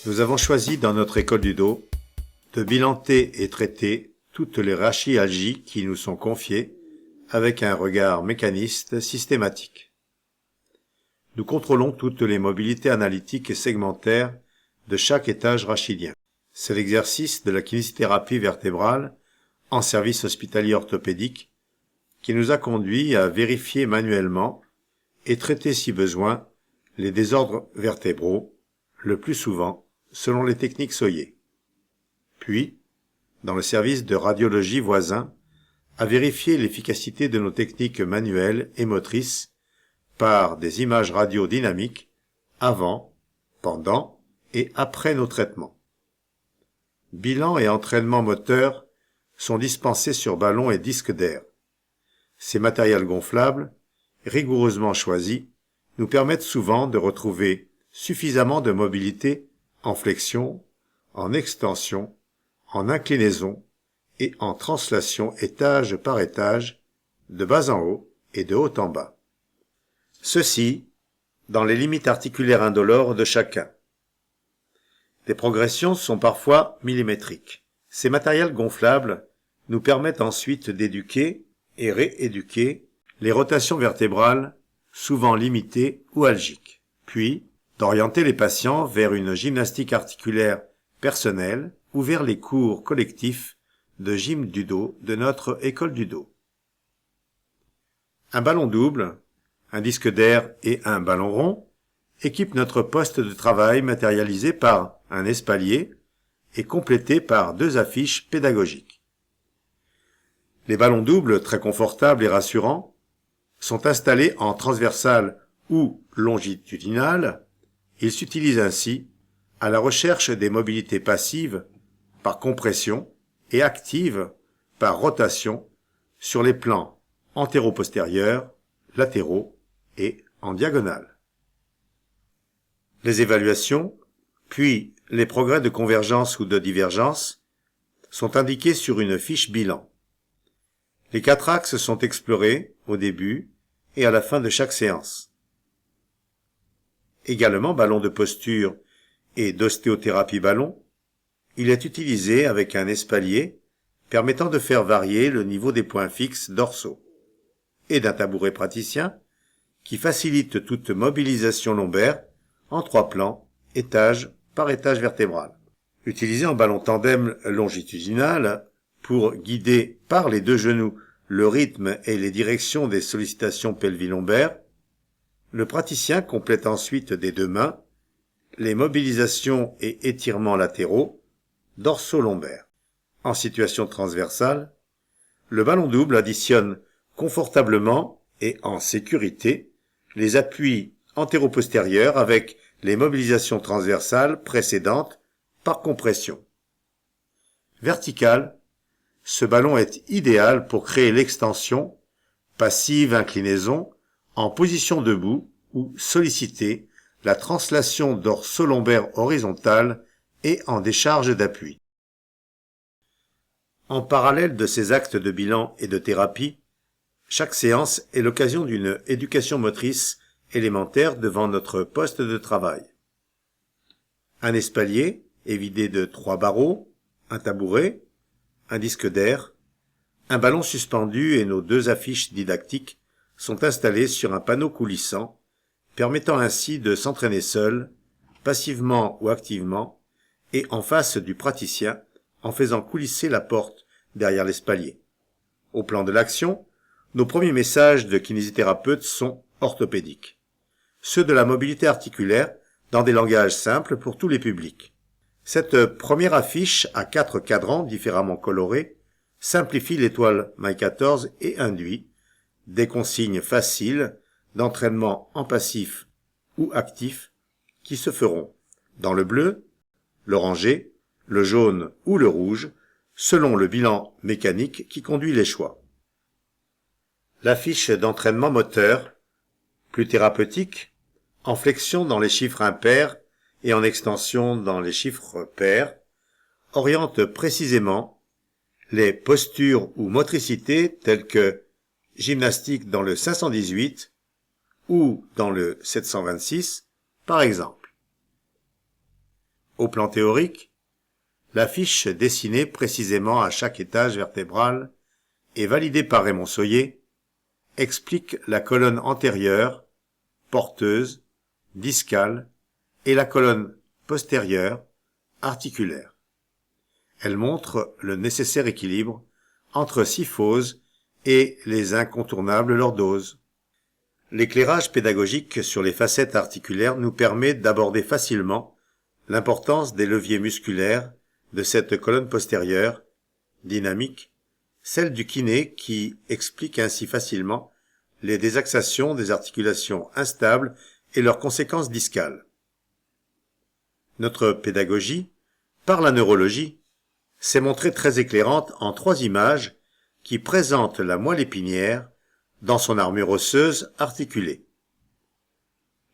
Nous avons choisi dans notre école du dos de bilanter et traiter toutes les rachialgies qui nous sont confiées avec un regard mécaniste systématique. Nous contrôlons toutes les mobilités analytiques et segmentaires de chaque étage rachidien. C'est l'exercice de la kinésithérapie vertébrale en service hospitalier orthopédique qui nous a conduits à vérifier manuellement et traiter si besoin les désordres vertébraux, le plus souvent selon les techniques Soyer. Puis, dans le service de radiologie voisin, à vérifier l'efficacité de nos techniques manuelles et motrices par des images radiodynamiques avant, pendant et après nos traitements. Bilan et entraînement moteur sont dispensés sur ballon et disque d'air. Ces matériels gonflables, rigoureusement choisis, nous permettent souvent de retrouver suffisamment de mobilité en flexion, en extension, en inclinaison et en translation étage par étage, de bas en haut et de haut en bas. Ceci, dans les limites articulaires indolores de chacun. Les progressions sont parfois millimétriques. Ces matériels gonflables nous permettent ensuite d'éduquer et rééduquer les rotations vertébrales souvent limitées ou algiques, puis d'orienter les patients vers une gymnastique articulaire personnelle ou vers les cours collectifs de gym du dos de notre école du dos. Un ballon double, un disque d'air et un ballon rond équipent notre poste de travail matérialisé par un espalier et complété par 2 affiches pédagogiques. Les ballons doubles, très confortables et rassurants, sont installés en transversal ou longitudinal. Ils s'utilisent ainsi à la recherche des mobilités passives par compression et actives par rotation sur les plans antéro-postérieurs, latéraux et en diagonale. Les évaluations, puis les progrès de convergence ou de divergence sont indiqués sur une fiche bilan. Les 4 axes sont explorés au début et à la fin de chaque séance. Également ballon de posture et d'ostéothérapie ballon, il est utilisé avec un espalier permettant de faire varier le niveau des points fixes dorsaux et d'un tabouret praticien qui facilite toute mobilisation lombaire en 3 plans, étage par étage vertébral. Utilisé en ballon tandem longitudinal pour guider par les 2 genoux le rythme et les directions des sollicitations pelvilombaires, le praticien complète ensuite des 2 mains les mobilisations et étirements latéraux, dorsaux-lombaires. En situation transversale, le ballon double additionne confortablement et en sécurité les appuis antéro-postérieurs avec les mobilisations transversales précédentes par compression. Vertical, ce ballon est idéal pour créer l'extension, passive inclinaison, en position debout ou solliciter la translation dorso-lombaire horizontale et en décharge d'appui. En parallèle de ces actes de bilan et de thérapie, chaque séance est l'occasion d'une éducation motrice élémentaire devant notre poste de travail. Un espalier évidé de 3 barreaux, un tabouret, un disque d'air, un ballon suspendu et nos 2 affiches didactiques sont installés sur un panneau coulissant, permettant ainsi de s'entraîner seul, passivement ou activement, et en face du praticien, en faisant coulisser la porte derrière l'espalier. Au plan de l'action, nos premiers messages de kinésithérapeutes sont orthopédiques. Ceux de la mobilité articulaire dans des langages simples pour tous les publics. Cette première affiche à 4 cadrans différemment colorés simplifie l'étoile My 14 et induit des consignes faciles d'entraînement en passif ou actif qui se feront dans le bleu, l'orangé, le jaune ou le rouge selon le bilan mécanique qui conduit les choix. La fiche d'entraînement moteur, plus thérapeutique, en flexion dans les chiffres impairs et en extension dans les chiffres pairs, oriente précisément les postures ou motricités telles que gymnastique dans le 518 ou dans le 726, par exemple. Au plan théorique, la fiche dessinée précisément à chaque étage vertébral et validée par Raymond Soyer explique la colonne antérieure, porteuse, discale et la colonne postérieure, articulaire. Elle montre le nécessaire équilibre entre syphose et les incontournables lordoses. L'éclairage pédagogique sur les facettes articulaires nous permet d'aborder facilement l'importance des leviers musculaires de cette colonne postérieure, dynamique, celle du kiné qui explique ainsi facilement les désaxations des articulations instables et leurs conséquences discales. Notre pédagogie, par la neurologie, s'est montrée très éclairante en 3 images qui présentent la moelle épinière dans son armure osseuse articulée.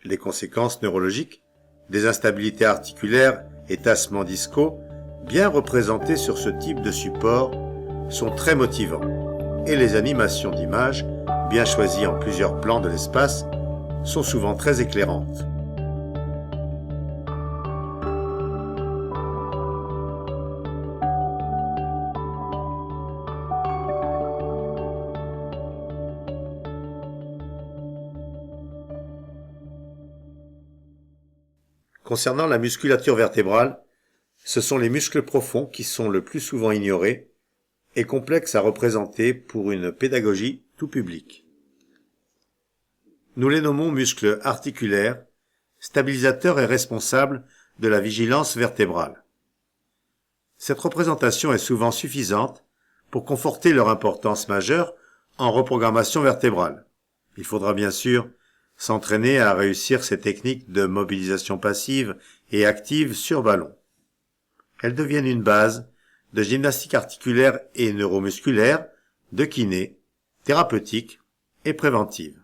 Les conséquences neurologiques des instabilités articulaires et tassements discaux, bien représentés sur ce type de support, sont très motivants, et les animations d'images, bien choisies en plusieurs plans de l'espace, sont souvent très éclairantes. Concernant la musculature vertébrale, ce sont les muscles profonds qui sont le plus souvent ignorés et complexes à représenter pour une pédagogie tout public. Nous les nommons muscles articulaires, stabilisateurs et responsables de la vigilance vertébrale. Cette représentation est souvent suffisante pour conforter leur importance majeure en reprogrammation vertébrale. Il faudra bien sûr s'entraîner à réussir ces techniques de mobilisation passive et active sur ballon. Elles deviennent une base de gymnastique articulaire et neuromusculaire, de kiné, thérapeutique et préventive.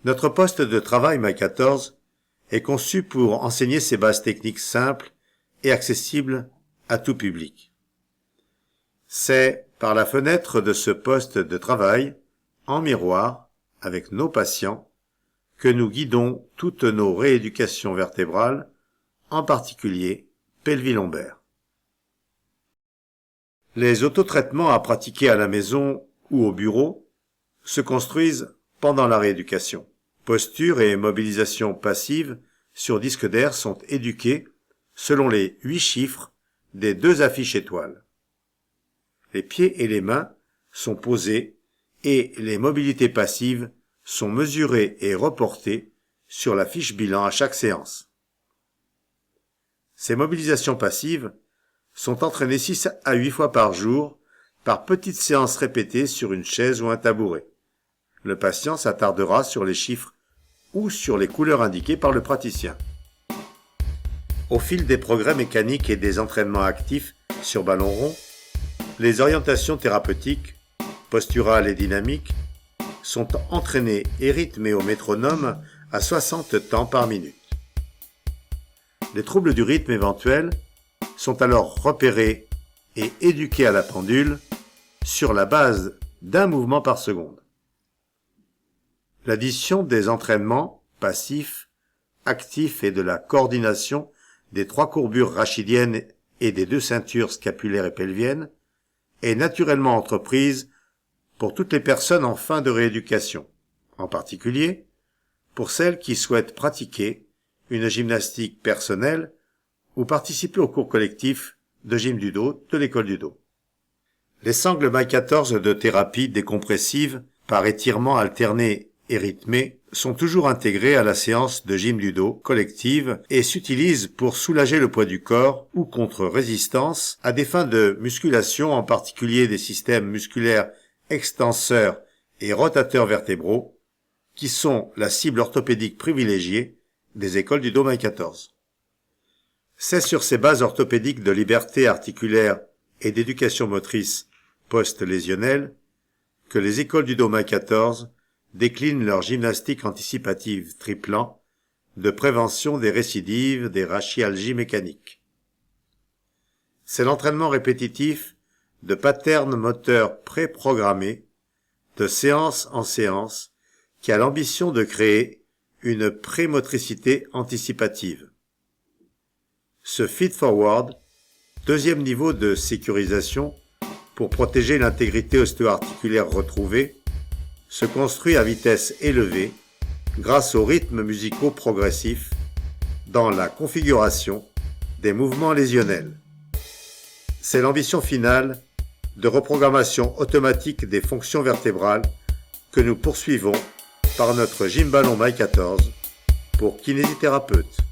Notre poste de travail MY14 est conçu pour enseigner ces bases techniques simples et accessibles à tout public. C'est par la fenêtre de ce poste de travail, en miroir, avec nos patients, que nous guidons toutes nos rééducations vertébrales, en particulier pelvis-lombaires. Les autotraitements à pratiquer à la maison ou au bureau se construisent pendant la rééducation. Posture et mobilisation passive sur disque d'air sont éduqués selon les 8 chiffres des 2 affiches étoiles. Les pieds et les mains sont posés et les mobilités passives sont mesurées et reportées sur la fiche bilan à chaque séance. Ces mobilisations passives sont entraînées 6 à 8 fois par jour par petites séances répétées sur une chaise ou un tabouret. Le patient s'attardera sur les chiffres ou sur les couleurs indiquées par le praticien. Au fil des progrès mécaniques et des entraînements actifs sur ballon rond, les orientations thérapeutiques, posturales et dynamiques, sont entraînées et rythmées au métronome à 60 temps par minute. Les troubles du rythme éventuels sont alors repérés et éduqués à la pendule sur la base d'un mouvement par seconde. L'addition des entraînements passifs, actifs et de la coordination des 3 courbures rachidiennes et des 2 ceintures scapulaires et pelviennes est naturellement entreprise pour toutes les personnes en fin de rééducation, en particulier pour celles qui souhaitent pratiquer une gymnastique personnelle ou participer au cours collectif de gym du dos de l'école du dos. Les sangles MY14 de thérapie décompressive par étirement alterné et rythmé sont toujours intégrés à la séance de gym du dos collective et s'utilisent pour soulager le poids du corps ou contre résistance à des fins de musculation, en particulier des systèmes musculaires extenseurs et rotateurs vertébraux, qui sont la cible orthopédique privilégiée des écoles du dos MY14. C'est sur ces bases orthopédiques de liberté articulaire et d'éducation motrice post-lésionnelle que les écoles du dos MY14 déclinent leur gymnastique anticipative triplan de prévention des récidives des rachialgies mécaniques. C'est l'entraînement répétitif de patterns moteurs préprogrammés, de séance en séance, qui a l'ambition de créer une prémotricité anticipative. Ce feed-forward, deuxième niveau de sécurisation pour protéger l'intégrité ostéo-articulaire retrouvée, se construit à vitesse élevée grâce aux rythmes musicaux progressifs dans la configuration des mouvements lésionnels. C'est l'ambition finale de reprogrammation automatique des fonctions vertébrales que nous poursuivons par notre Gym Ballon My 14 pour kinésithérapeutes.